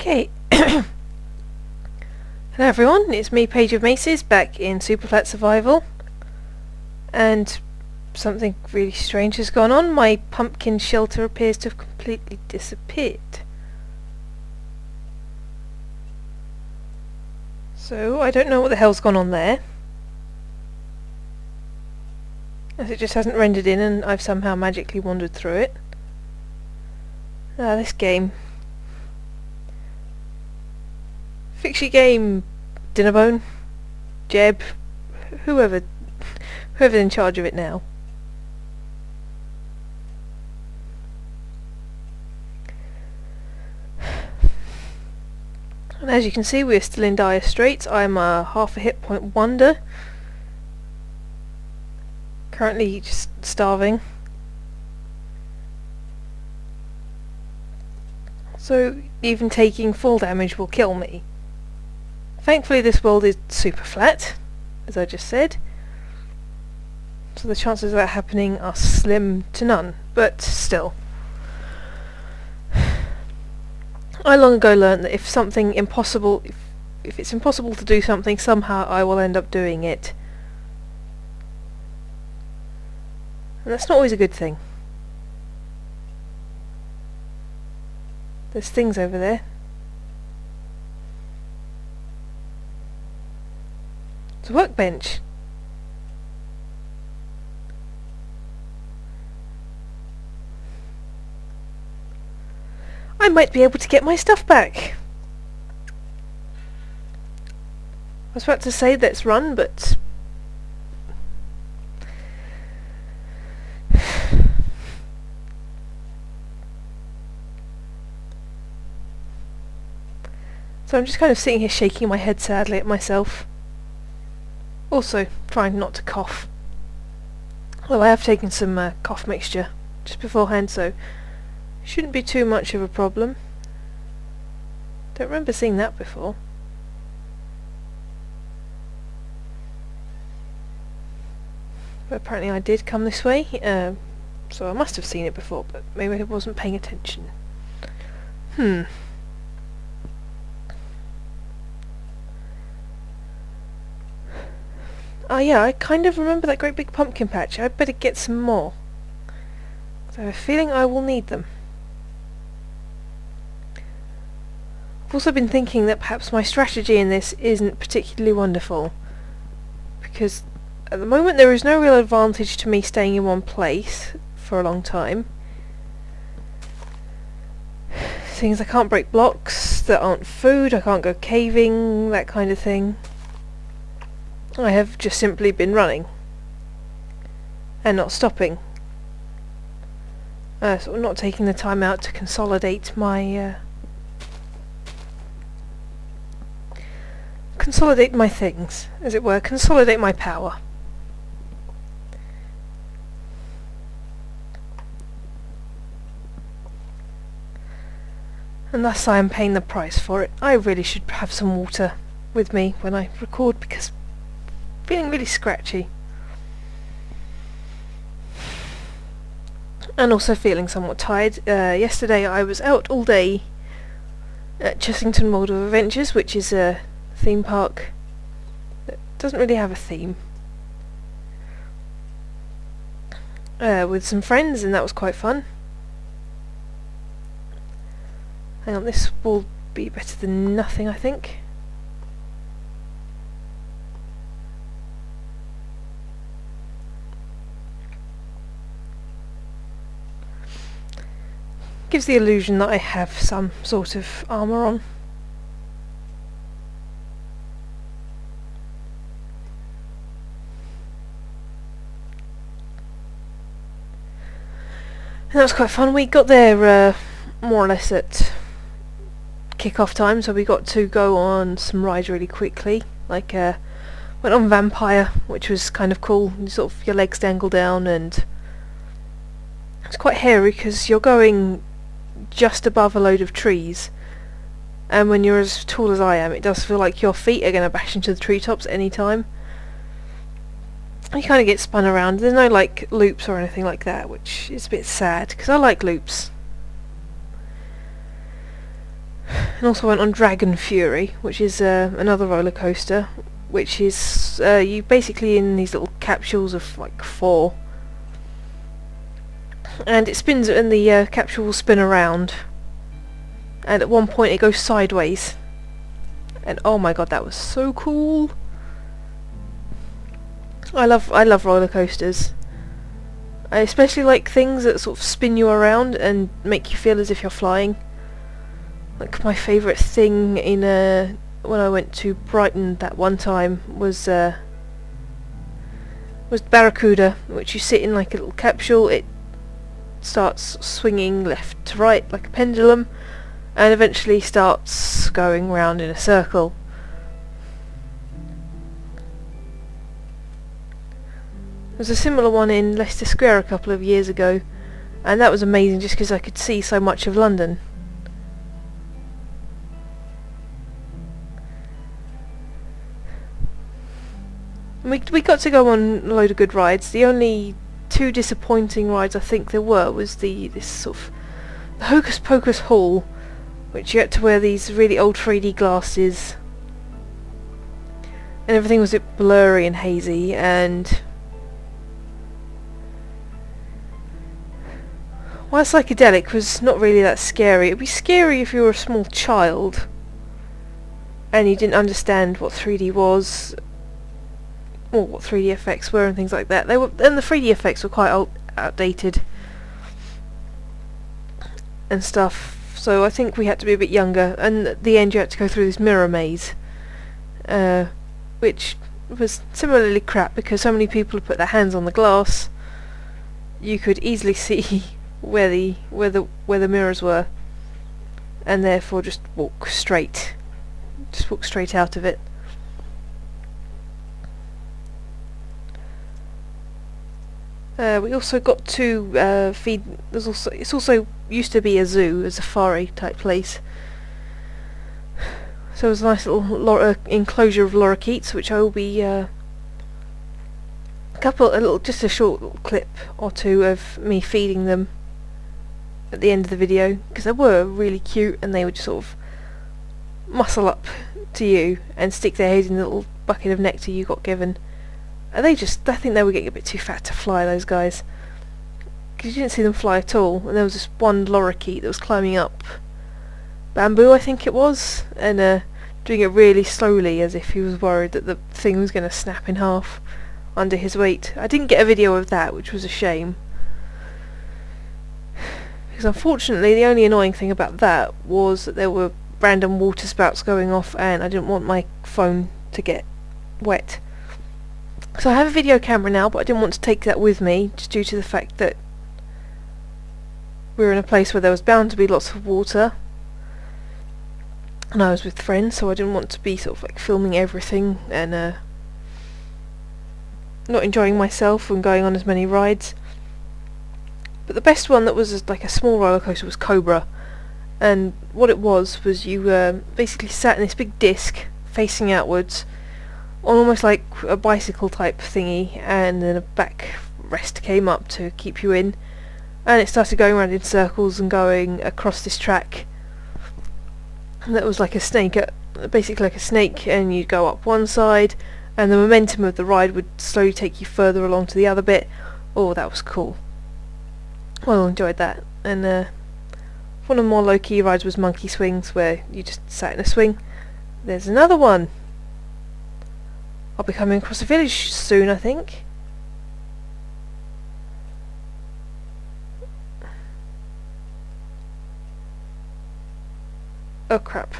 Okay. Hello everyone, it's me, Paigeofmaces, back in Superflat Survival. And something really strange has gone on. My pumpkin shelter appears to have completely disappeared. So, I don't know what the hell's gone on there. As it just hasn't rendered in and I've somehow magically wandered through it. This game. Fix your game, Dinnerbone, Jeb, whoever's in charge of it now. And as you can see, we're still in dire straits. I'm half a hit point wonder. Currently just starving. So even taking full damage will kill me. Thankfully this world is super flat, as I just said, so the chances of that happening are slim to none, but still. I long ago learned that if it's impossible to do something, somehow I will end up doing it. And that's not always a good thing. There's things over there. It's a workbench. I might be able to get my stuff back. I was about to say let's run, but so I'm just kind of sitting here shaking my head sadly at myself. Also, trying not to cough. Well, I have taken some cough mixture just beforehand, so shouldn't be too much of a problem. Don't remember seeing that before. But apparently I did come this way, so I must have seen it before, but maybe I wasn't paying attention. Oh yeah, I kind of remember that great big pumpkin patch. I'd better get some more. So I have a feeling I will need them. I've also been thinking that perhaps my strategy in this isn't particularly wonderful. Because at the moment there is no real advantage to me staying in one place for a long time. Things I can't break blocks that aren't food, I can't go caving, that kind of thing. I have just simply been running and not stopping, sort of not taking the time out to consolidate my things, as it were, consolidate my power. And thus I am paying the price for it. I really should have some water with me when I record, because feeling really scratchy. And also feeling somewhat tired. Yesterday I was out all day at Chessington World of Adventures, which is a theme park that doesn't really have a theme. With some friends, and that was quite fun. Hang on, this will be better than nothing, I think. Gives the illusion that I have some sort of armour on. And that was quite fun. We got there more or less at kick-off time, so we got to go on some rides really quickly. Like, went on Vampire, which was kind of cool. You sort of, your legs dangle down, and it's quite hairy because you're going just above a load of trees, and when you're as tall as I am, it does feel like your feet are going to bash into the treetops any time. You kind of get spun around. There's no like loops or anything like that, which is a bit sad because I like loops. And also went on Dragon Fury, which is another roller coaster, which is you basically in these little capsules of like 4, and it spins and the capsule will spin around, and at one point it goes sideways, and oh my god, that was so cool. I love roller coasters. I especially like things that sort of spin you around and make you feel as if you're flying. Like my favourite thing in when I went to Brighton that one time was Barracuda, which you sit in like a little capsule. It starts swinging left to right like a pendulum, and eventually starts going round in a circle. There was a similar one in Leicester Square a couple of years ago, and that was amazing just because I could see so much of London. We got to go on a load of good rides. The only 2 disappointing rides I think there were was this sort of the Hocus Pocus Hall, which you had to wear these really old 3D glasses, and everything was a bit blurry and hazy, and while psychedelic was not really that scary, it'd be scary if you were a small child and you didn't understand what 3D was, or what 3D effects were and things like that. And the 3D effects were quite outdated and stuff, so I think we had to be a bit younger, and at the end you had to go through this mirror maze, which was similarly crap because so many people had put their hands on the glass you could easily see where the mirrors were, and therefore just walk straight out of it. We also got to feed. It's also used to be a zoo, a safari type place. So it was a nice little enclosure of lorikeets, which I will be just a short little clip or 2 of me feeding them at the end of the video, because they were really cute and they would just sort of muscle up to you and stick their head in the little bucket of nectar you got given. And I think they were getting a bit too fat to fly, those guys, because you didn't see them fly at all. And there was this one lorikeet that was climbing up bamboo, I think it was, and doing it really slowly as if he was worried that the thing was going to snap in half under his weight. I didn't get a video of that, which was a shame, because unfortunately the only annoying thing about that was that there were random water spouts going off and I didn't want my phone to get wet. So I have a video camera now, but I didn't want to take that with me, just due to the fact that we were in a place where there was bound to be lots of water, and I was with friends, so I didn't want to be sort of like filming everything and not enjoying myself and going on as many rides. But the best one that was like a small roller coaster was Cobra, and what it was you basically sat in this big disc facing outwards on almost like a bicycle type thingy, and then a back rest came up to keep you in, and it started going around in circles and going across this track that was like a snake, basically like a snake, and you'd go up one side and the momentum of the ride would slowly take you further along to the other bit. Oh, that was cool. Well, I enjoyed that. And one of the more low-key rides was Monkey Swings, where you just sat in a swing. There's another one. I'll be coming across a village soon, I think. Oh crap.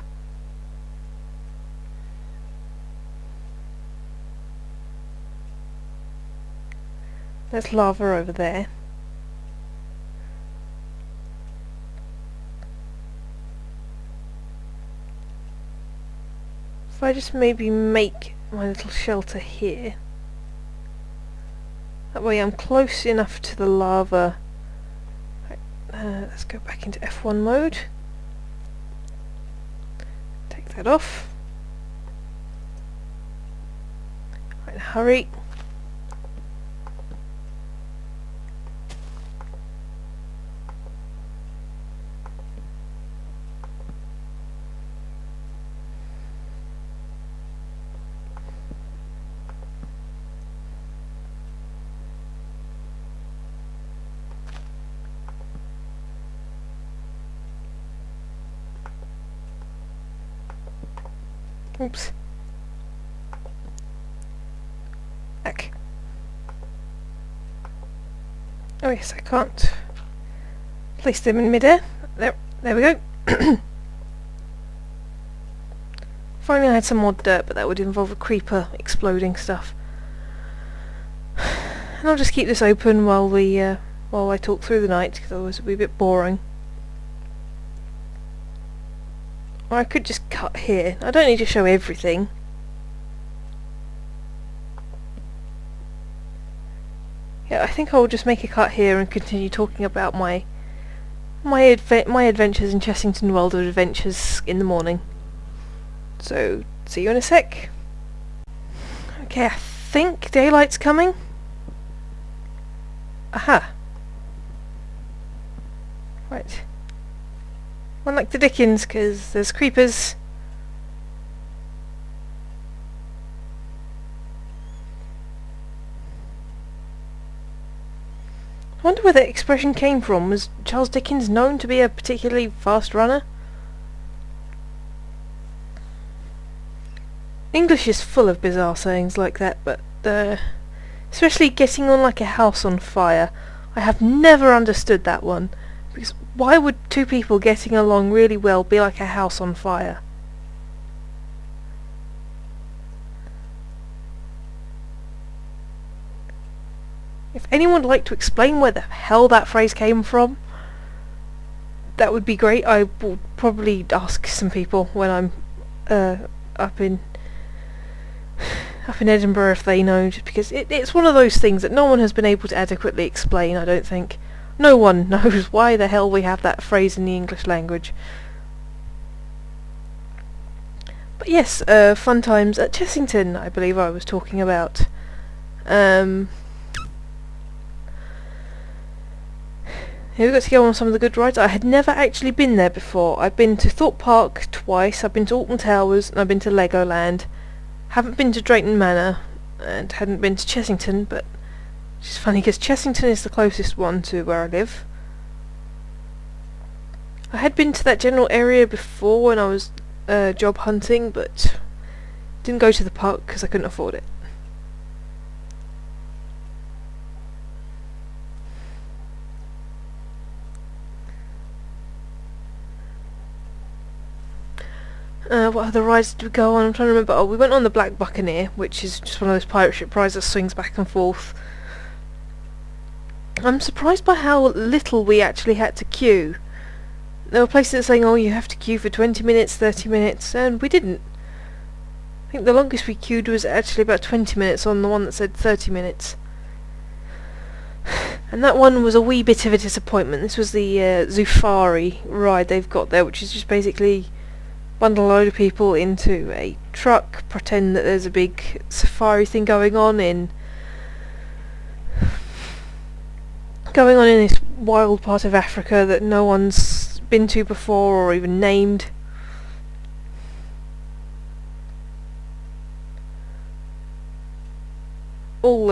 There's lava over there. If I just maybe make my little shelter here, that way I'm close enough to the lava. Right, let's go back into F1 mode. Take that off. Right, hurry. Oops. Back. Oh yes, I can't place them in midair. There we go. Finally I had some more dirt, but that would involve a creeper exploding stuff. And I'll just keep this open while I talk through the night, because otherwise it'll be a bit boring. Or I could just cut here. I don't need to show everything. Yeah, I think I'll just make a cut here and continue talking about my adventures in Chessington World of Adventures in the morning. So, see you in a sec. Okay, I think daylight's coming. Aha. Right. One like the Dickens, because there's creepers. I wonder where that expression came from. Was Charles Dickens known to be a particularly fast runner? English is full of bizarre sayings like that, but especially getting on like a house on fire. I have never understood that one. Because why would two people getting along really well be like a house on fire? If anyone would like to explain where the hell that phrase came from, that would be great. I will probably ask some people when I'm up in Edinburgh if they know, just because it's one of those things that no one has been able to adequately explain, I don't think. No one knows why the hell we have that phrase in the English language. But yes, fun times at Chessington, I believe I was talking about. Here we got to go on some of the good rides. I had never actually been there before. I've been to Thorpe Park twice, I've been to Alton Towers, and I've been to Legoland. Haven't been to Drayton Manor, and hadn't been to Chessington, but it's just funny because Chessington is the closest one to where I live. I had been to that general area before when I was job hunting, but didn't go to the park because I couldn't afford it. What other rides did we go on? I'm trying to remember. Oh, we went on the Black Buccaneer, which is just one of those pirate ship rides that swings back and forth. I'm surprised by how little we actually had to queue. There were places saying, oh, you have to queue for 20 minutes, 30 minutes, and we didn't. I think the longest we queued was actually about 20 minutes on the one that said 30 minutes. And that one was a wee bit of a disappointment. This was the Zufari ride they've got there, which is just basically bundle a load of people into a truck, pretend that there's a big safari thing going on in this wild part of Africa that no one's been to before or even named. All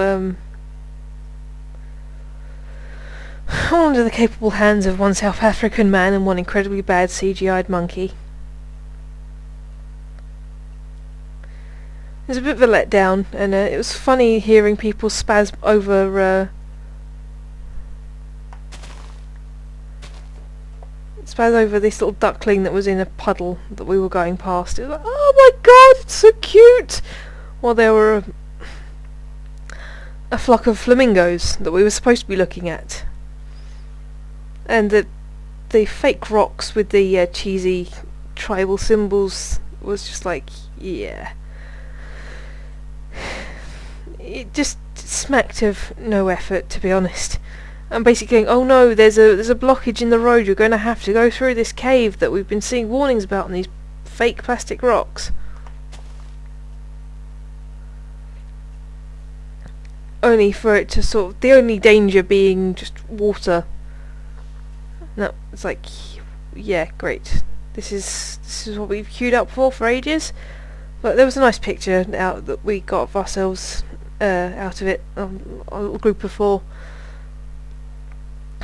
under the capable hands of one South African man and one incredibly bad CGI'd monkey. It was a bit of a letdown, and it was funny hearing people spaz over this little duckling that was in a puddle that we were going past. It was like, oh my god, it's so cute! While there were a flock of flamingos that we were supposed to be looking at. And the fake rocks with the cheesy tribal symbols was just like, yeah. It just smacked of no effort, to be honest. I'm basically going, oh no, there's a blockage in the road, you're going to have to go through this cave that we've been seeing warnings about on these fake plastic rocks. Only for it to sort of, the only danger being just water. No, it's like, yeah, great. This is what we've queued up for ages. But there was a nice picture out that we got of ourselves out of it, a little group of 4.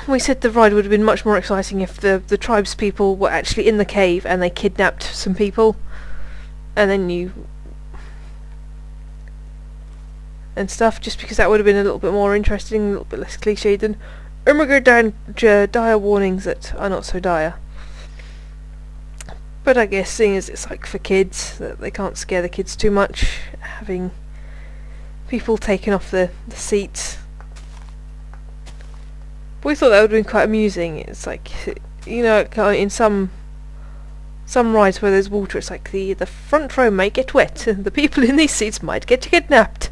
We said the ride would have been much more exciting if the tribes people were actually in the cave and they kidnapped some people. and then you and stuff, just because that would have been a little bit more interesting, a little bit less cliched than oh my god, dire warnings that are not so dire. But I guess seeing as it's like for kids, that they can't scare the kids too much, having people taking off the seats. But we thought that would have been quite amusing. It's like, you know, in some rides where there's water, it's like the front row may get wet, and the people in these seats might get kidnapped.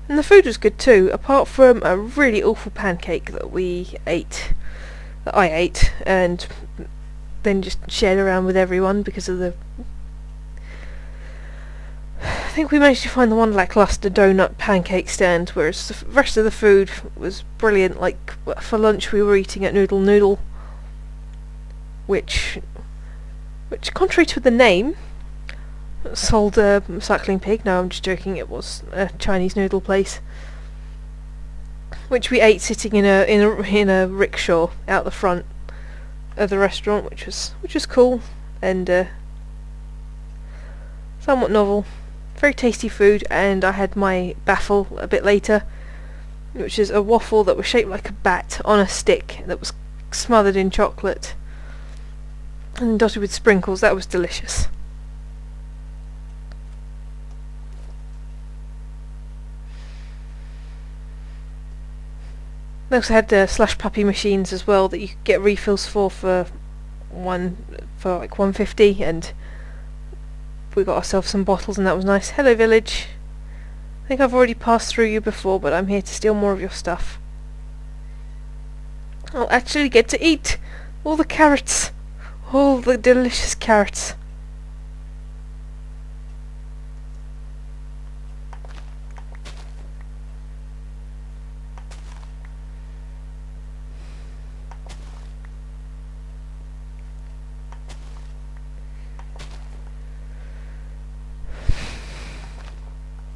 And the food was good too, apart from a really awful pancake that I ate, and then just shared around with everyone because of the... I think we managed to find the one lackluster donut pancake stand, whereas the rest of the food was brilliant. Like, for lunch we were eating at Noodle, which contrary to the name, sold a suckling pig. No, I'm just joking, it was a Chinese noodle place, which we ate sitting in a rickshaw out the front of the restaurant, which was cool and somewhat novel. Very tasty food. And I had my baffle a bit later, which is a waffle that was shaped like a bat on a stick that was smothered in chocolate and dotted with sprinkles. That was delicious. They also had slush puppy machines as well that you could get refills for like $1.50, and we got ourselves some bottles, and that was nice. Hello, village. I think I've already passed through you before, but I'm here to steal more of your stuff. I'll actually get to eat all the carrots, all the delicious carrots.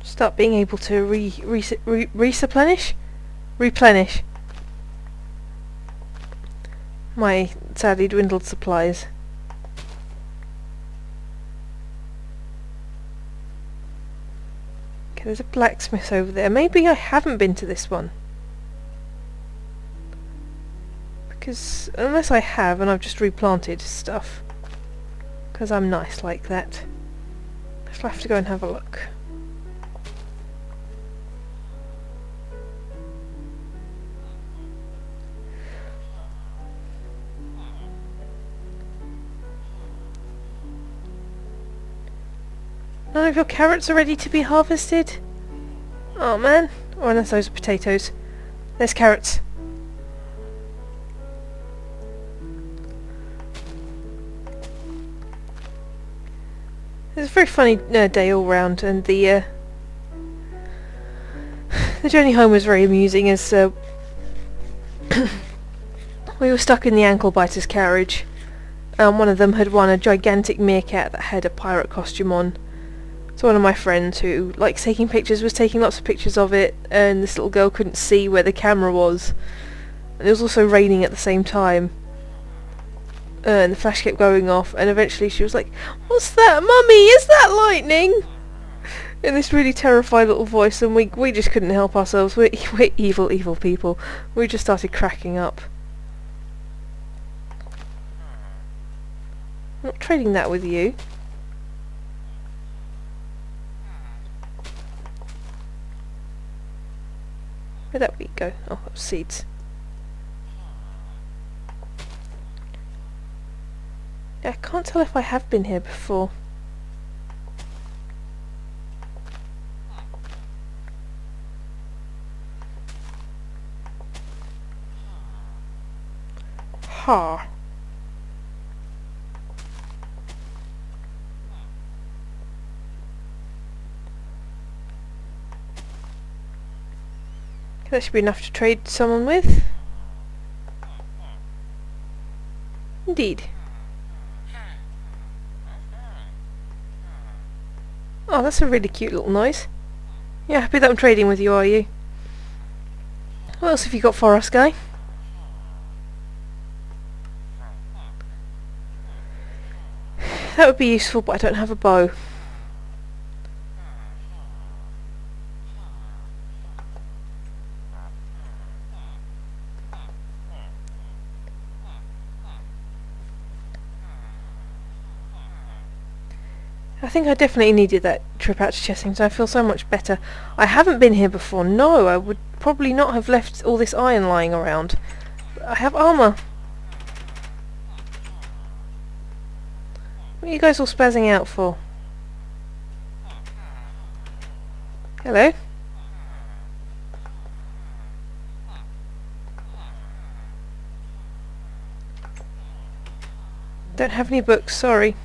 Start being able to replenish my sadly dwindled supplies. Okay, there's a blacksmith over there. Maybe I haven't been to this one, because unless I have and I've just replanted stuff, because I'm nice like that. I'll have to go and have a look. None of your carrots are ready to be harvested? Oh man. Or unless those are potatoes. There's carrots. It's a very funny day all round, and the journey home was very amusing as we were stuck in the ankle biters carriage. One of them had won a gigantic meerkat that had a pirate costume on. So one of my friends who likes taking pictures was taking lots of pictures of it, and this little girl couldn't see where the camera was. And it was also raining at the same time. And the flash kept going off, and eventually she was like, "What's that, Mummy? Is that lightning?" In this really terrified little voice, and we just couldn't help ourselves. We're evil people. We just started cracking up. I'm not trading that with you. Where'd that wheat go? Oh, that was seeds. I can't tell if I have been here before. Ha. That should be enough to trade someone with. Indeed. Oh, that's a really cute little noise. You're happy that I'm trading with you, are you? What else have you got for us, guy? That would be useful, but I don't have a bow. I think I definitely needed that trip out to Chessington. I feel so much better. I haven't been here before. No, I would probably not have left all this iron lying around. I have armour. What are you guys all spazzing out for? Hello? Don't have any books, sorry.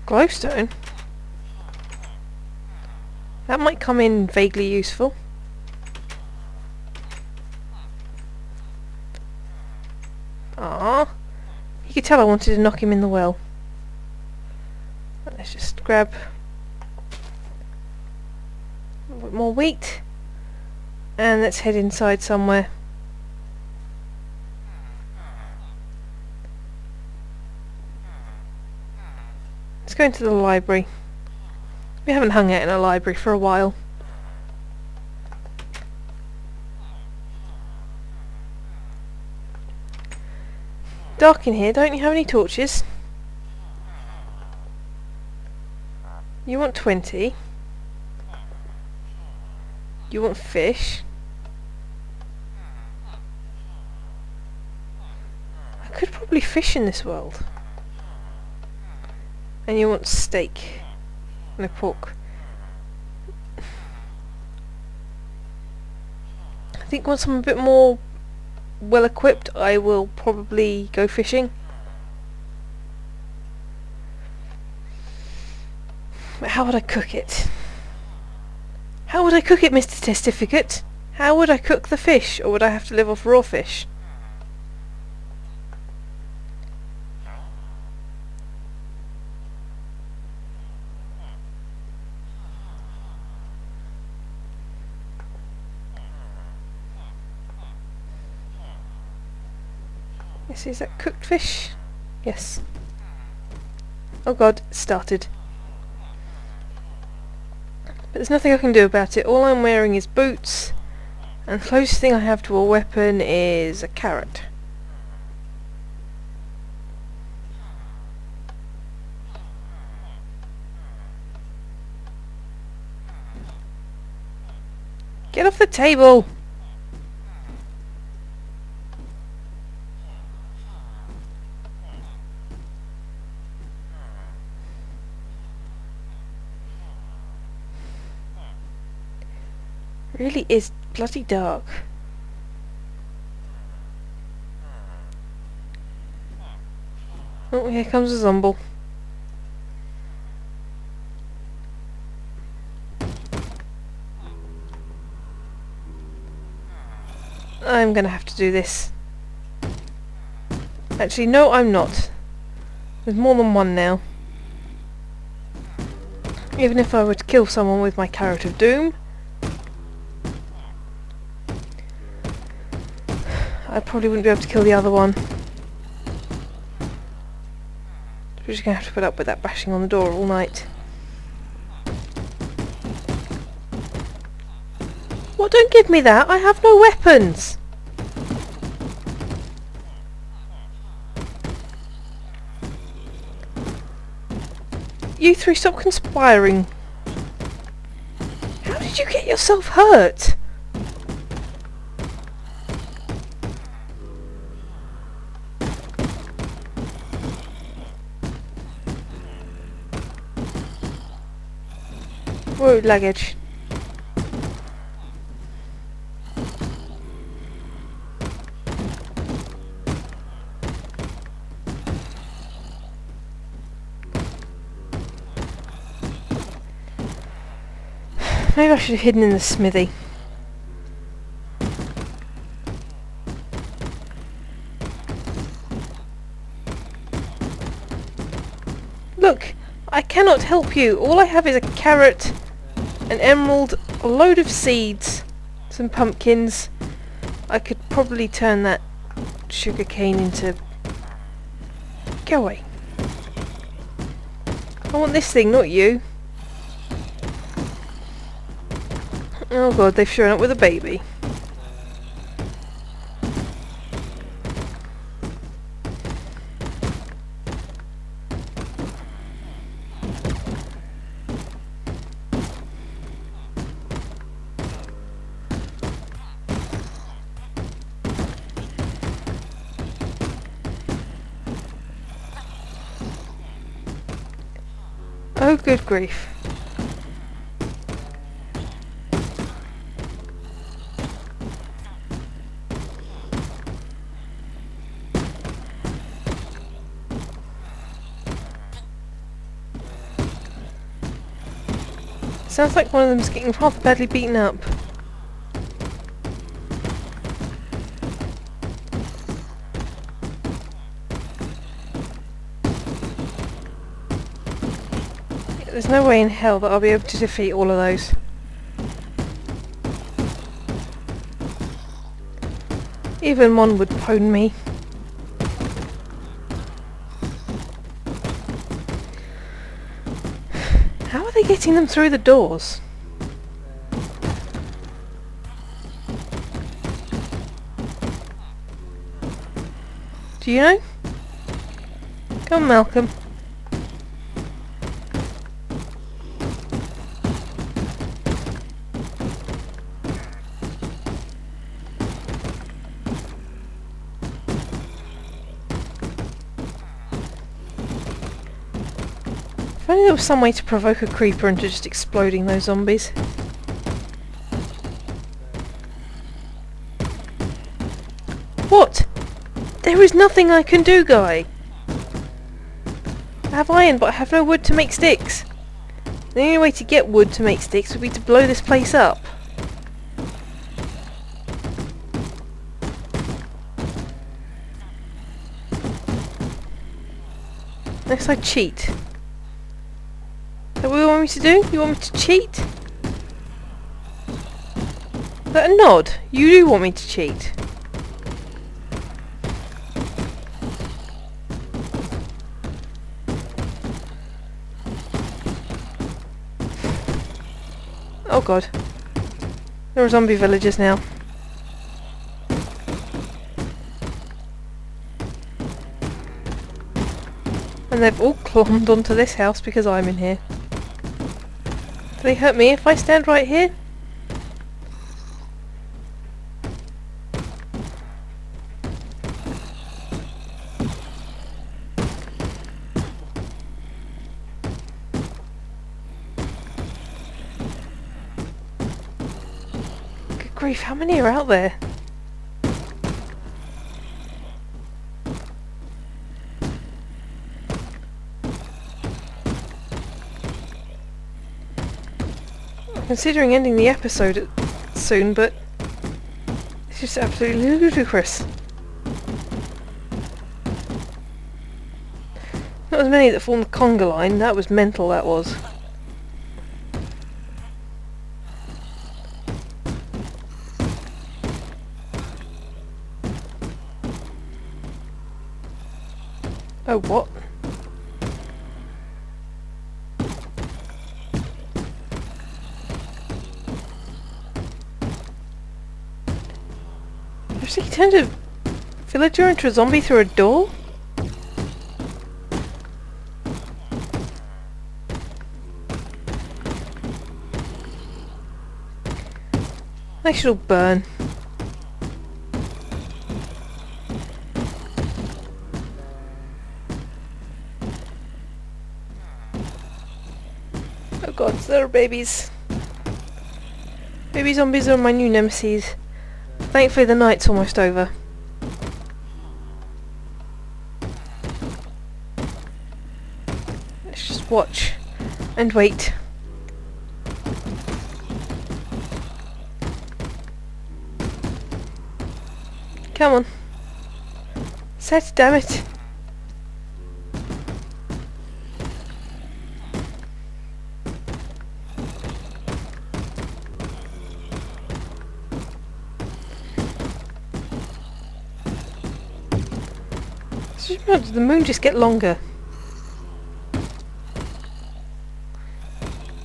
Glowstone? That might come in vaguely useful. Ah, you could tell I wanted to knock him in the well. Let's just grab a little bit more wheat and let's head inside somewhere. Let's go into the library. We haven't hung out in a library for a while. Dark in here, don't you have any torches? You want 20. You want fish. I could probably fish in this world. And you want steak. No pork. I think once I'm a bit more well equipped I will probably go fishing. But how would I cook it? How would I cook it, Mr. Testificate? How would I cook the fish? Or would I have to live off raw fish? Yes, is that cooked fish? Yes. Oh god, it started. But there's nothing I can do about it. All I'm wearing is boots, and the closest thing I have to a weapon is a carrot. Get off the table! Really is bloody dark. Oh, here comes a zombie. I'm gonna have to do this. Actually, no, I'm not. There's more than one now. Even if I were to kill someone with my Carrot of Doom, I probably wouldn't be able to kill the other one. We're just going to have to put up with that bashing on the door all night. What? Don't give me that! I have no weapons! You three, stop conspiring. How did you get yourself hurt? Whoa, luggage. Maybe I should have hidden in the smithy. Look, I cannot help you. All I have is a carrot, an emerald, a load of seeds, some pumpkins. I could probably turn that sugar cane into... Go away. I want this thing, not you. Oh god, they've shown up with a baby. Oh, good grief. Sounds like one of them's getting rather badly beaten up. There's no way in hell that I'll be able to defeat all of those. Even one would pwn me. How are they getting them through the doors? Do you know? Come on, Malcolm. If only there was some way to provoke a creeper into just exploding those zombies. What? There is nothing I can do, Guy. I have iron, but I have no wood to make sticks. The only way to get wood to make sticks would be to blow this place up. Unless I cheat. Is that what you want me to do? You want me to cheat? Is that a nod? You do want me to cheat. Oh god. There are zombie villagers now. And they've all clombed onto this house because I'm in here. Do they hurt me if I stand right here? Good grief, how many are out there? Considering ending the episode soon, but it's just absolutely ludicrous. Not as many that formed the conga line. That was mental, that was. Oh, what? He turned a villager into a zombie through a door? They should all burn. Oh god, there are babies. Baby zombies are my new nemesis. Thankfully the night's almost over. Let's just watch and wait. Come on. Set, damn it. Does the moon just get longer?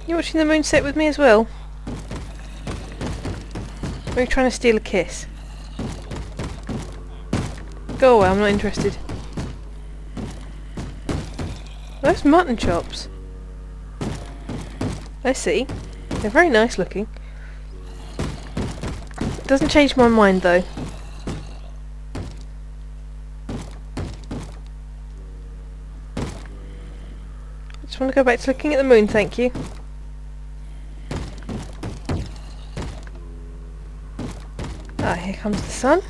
You watching the moon set with me as well? Or are you trying to steal a kiss? Go away, I'm not interested. Those mutton chops. I see. They're very nice looking. It doesn't change my mind though. I just want to go back to looking at the moon, thank you. Ah, here comes the sun.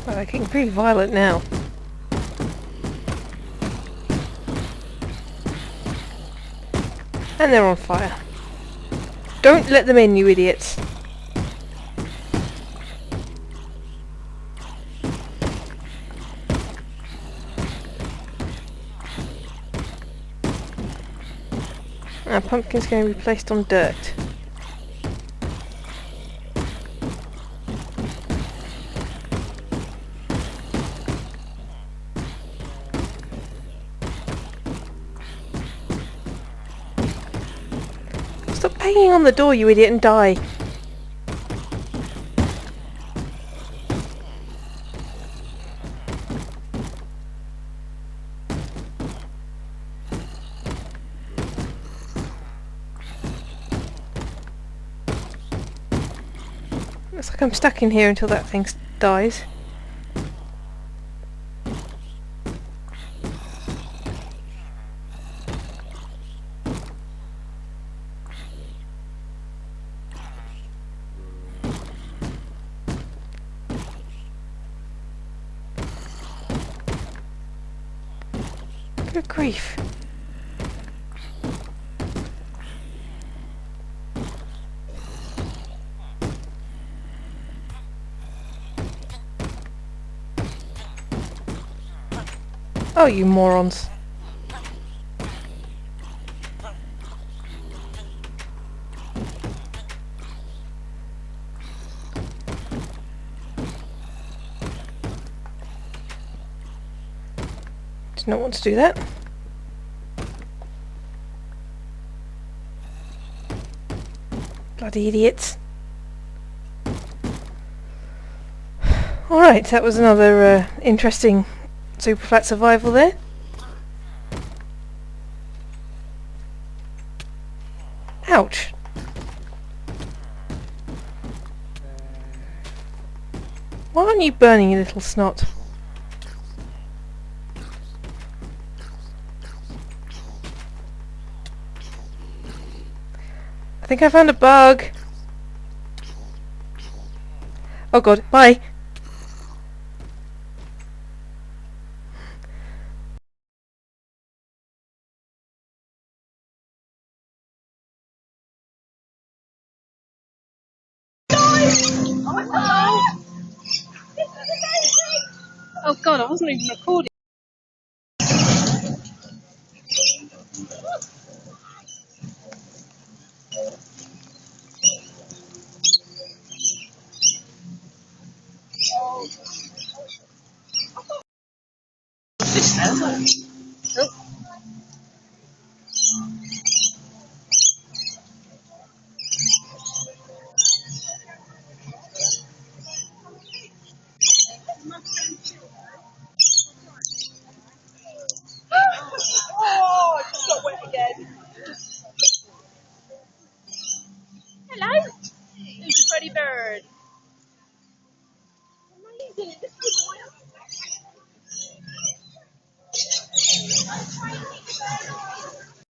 Oh, they're getting pretty violent now. And they're on fire. Don't let them in, you idiots. Our pumpkin's going to be placed on dirt. Stop banging on the door, you idiot, and die. Looks like I'm stuck in here until that thing dies. Good grief. Oh, you morons. Did not want to do that. Bloody idiots. Alright, that was another interesting Superflat survival there. Ouch. Why aren't you burning, you little snot? I think I found a bug. Oh god, bye. Oh god, I wasn't even recording. Oh, I just got wet again. Hello? Who's a pretty bird? Amazing. This is